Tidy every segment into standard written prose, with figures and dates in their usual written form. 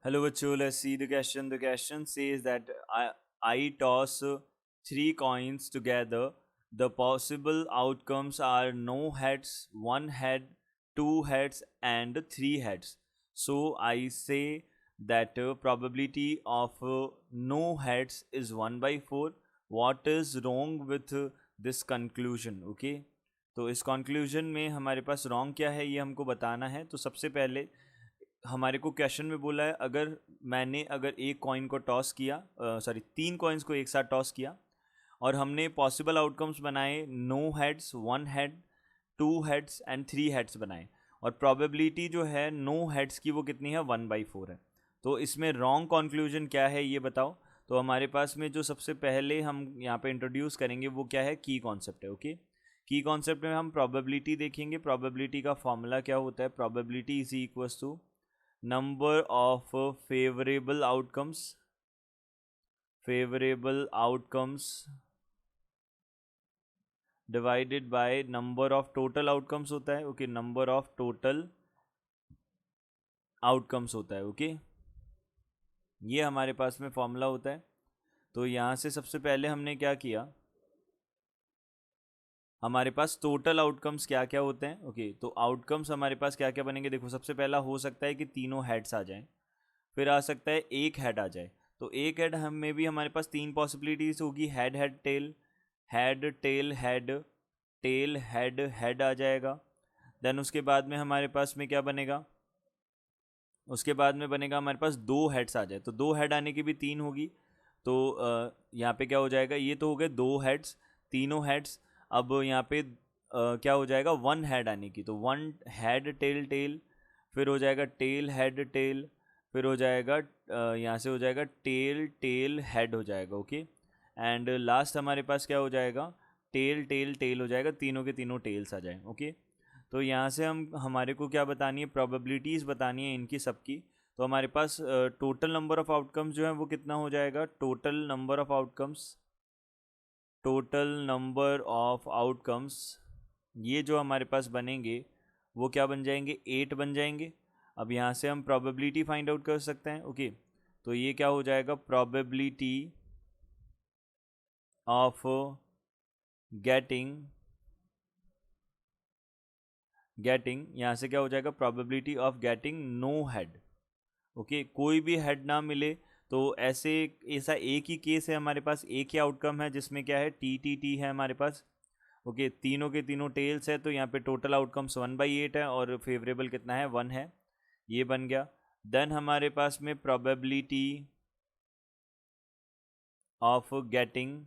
Hello, bachcho. Let's see the question. The question says that I toss three coins together. The possible outcomes are no heads, one head, two heads, and three heads. So I say that probability of no heads is 1 by 4. What is wrong with this conclusion? Okay. तो इस conclusion में हमारे पास wrong क्या है ये हमको बताना है. तो सबसे पहले हमारे को क्वेश्चन में बोला है अगर एक कॉइन को टॉस किया, सॉरी तीन कॉइन्स को एक साथ टॉस किया और हमने पॉसिबल आउटकम्स बनाए no heads, one head, two heads and three heads बनाए और प्रोबेबिलिटी जो है नो हेड्स की वो कितनी है 1/4 है. तो इसमें रॉन्ग कंक्लूजन क्या है ये बताओ. तो हमारे पास में जो सबसे पहले हम यहाँ पे इंट्रोड्यूस करेंगे वो क्या है, की कॉन्सेप्ट है. ओके, की कॉन्सेप्ट में हम प्रोबेबिलिटी देखेंगे. प्रोबेबिलिटी का फॉर्मूला क्या होता है, probability is equals to number of favorable outcomes divided by number of total outcomes होता है. Okay, number of total outcomes होता है. ओके, ये हमारे पास में फॉर्मूला होता है. तो यहाँ से सबसे पहले हमने क्या किया, हमारे पास टोटल आउटकम्स क्या क्या होते हैं. ओके, तो आउटकम्स हमारे पास क्या क्या बनेंगे. देखो, सबसे पहला हो सकता है कि तीनों हेड्स आ जाएं, फिर आ सकता है एक हेड आ जाए. तो एक हेड हम में भी हमारे पास तीन पॉसिबिलिटीज होगी, head head tail, head tail head, tail head head आ जाएगा. देन उसके बाद में हमारे पास में क्या बनेगा, उसके बाद में बनेगा हमारे पास दो हेड्स आ जाए. तो दो हेड आने की भी तीन होगी. तो यहाँ पे क्या हो जाएगा, ये तो हो गए दो हेड्स, तीनों हेड्स. अब यहाँ पे क्या हो जाएगा, वन हेड आने की. तो वन हेड टेल टेल, फिर हो जाएगा टेल हेड टेल, फिर हो जाएगा यहाँ से हो जाएगा टेल टेल हेड हो जाएगा. ओके, एंड लास्ट हमारे पास क्या हो जाएगा, टेल टेल टेल हो जाएगा. तीनों के तीनों टेल्स आ जाए. ओके, तो यहाँ से हमारे को क्या बतानी है, प्रोबेबिलिटीज़ बतानी है इनकी सबकी. तो हमारे पास टोटल नंबर ऑफ आउटकम्स जो है वो कितना हो जाएगा, टोटल नंबर ऑफ आउटकम्स ये जो हमारे पास बनेंगे वो क्या बन जाएंगे, 8 बन जाएंगे. अब यहाँ से हम प्रोबेबिलिटी फाइंड आउट कर सकते हैं. ओके, तो ये क्या हो जाएगा, प्रोबेबिलिटी ऑफ गेटिंग यहाँ से क्या हो जाएगा, probability of getting no head. Okay, कोई भी हेड ना मिले. तो ऐसा एक ही केस है हमारे पास, एक ही आउटकम है जिसमें क्या है, टी टी टी है हमारे पास. ओके, तीनों के तीनों टेल्स है. तो यहाँ पे टोटल आउटकम्स 1/8 है और फेवरेबल कितना है, 1 है. ये बन गया. देन हमारे पास में प्रोबेबिलिटी ऑफ गेटिंग,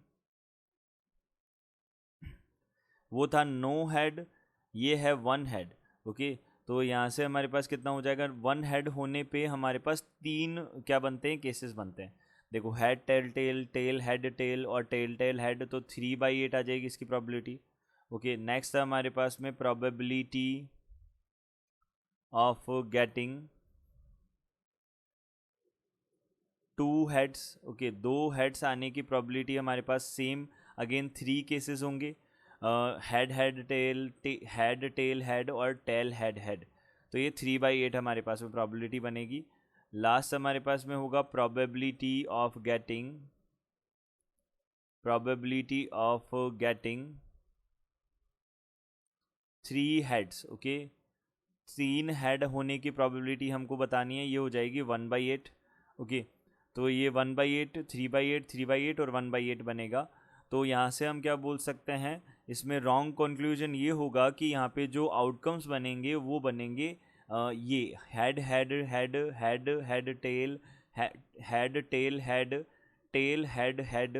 वो था नो हेड, ये है वन हेड. ओके, तो यहाँ से हमारे पास कितना हो जाएगा, वन हेड होने पे हमारे पास तीन क्या बनते हैं, केसेस बनते हैं. देखो, head tail tail, tail head tail और टेल टेल हेड, तो 3/8 आ जाएगी इसकी प्रोबेबिलिटी. ओके, नेक्स्ट है हमारे पास में probability of getting two heads. Okay, दो हेड्स आने की प्रोबेबिलिटी हमारे पास सेम, अगेन थ्री केसेस होंगे, head head tail, head tail head और टेल हेड हेड. तो ये 3/8 हमारे पास में प्रोबेबिलिटी बनेगी. लास्ट हमारे पास में होगा probability of getting three heads. Okay, तीन हेड होने की प्रोबेबिलिटी हमको बतानी है, ये हो जाएगी 1/8. ओके, तो ये 1/8, 3/8, 3/8 और 1/8 बनेगा. तो यहाँ से हम क्या बोल सकते हैं, इसमें रॉन्ग कंक्लूजन ये होगा कि यहाँ पे जो आउटकम्स बनेंगे वो बनेंगे ये head head head, head head tail, head tail head, tail head head,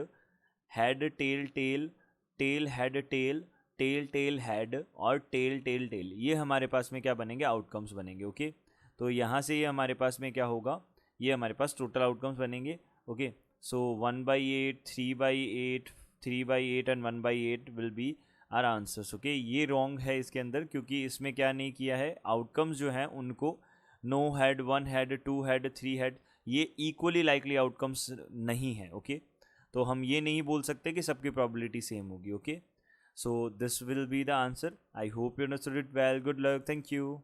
head tail tail, tail head tail, tail tail head और टेल टेल टेल. ये हमारे पास में क्या बनेंगे, आउटकम्स बनेंगे. ओके, तो यहाँ से ये हमारे पास में क्या होगा, ये हमारे पास टोटल आउटकम्स बनेंगे. Okay, so 1/8, 3/8, 3/8 and 1/8 will be our answers. Okay, ये रॉन्ग है इसके अंदर, क्योंकि इसमें क्या नहीं किया है, आउटकम्स जो हैं उनको no head, one head, two head, three head, ये इक्वली लाइकली आउटकम्स नहीं है. ओके, तो हम ये नहीं बोल सकते कि सबकी प्रोबेबिलिटी सेम होगी. Okay, so this will be the answer. I hope you understood it well. Good luck. Thank you.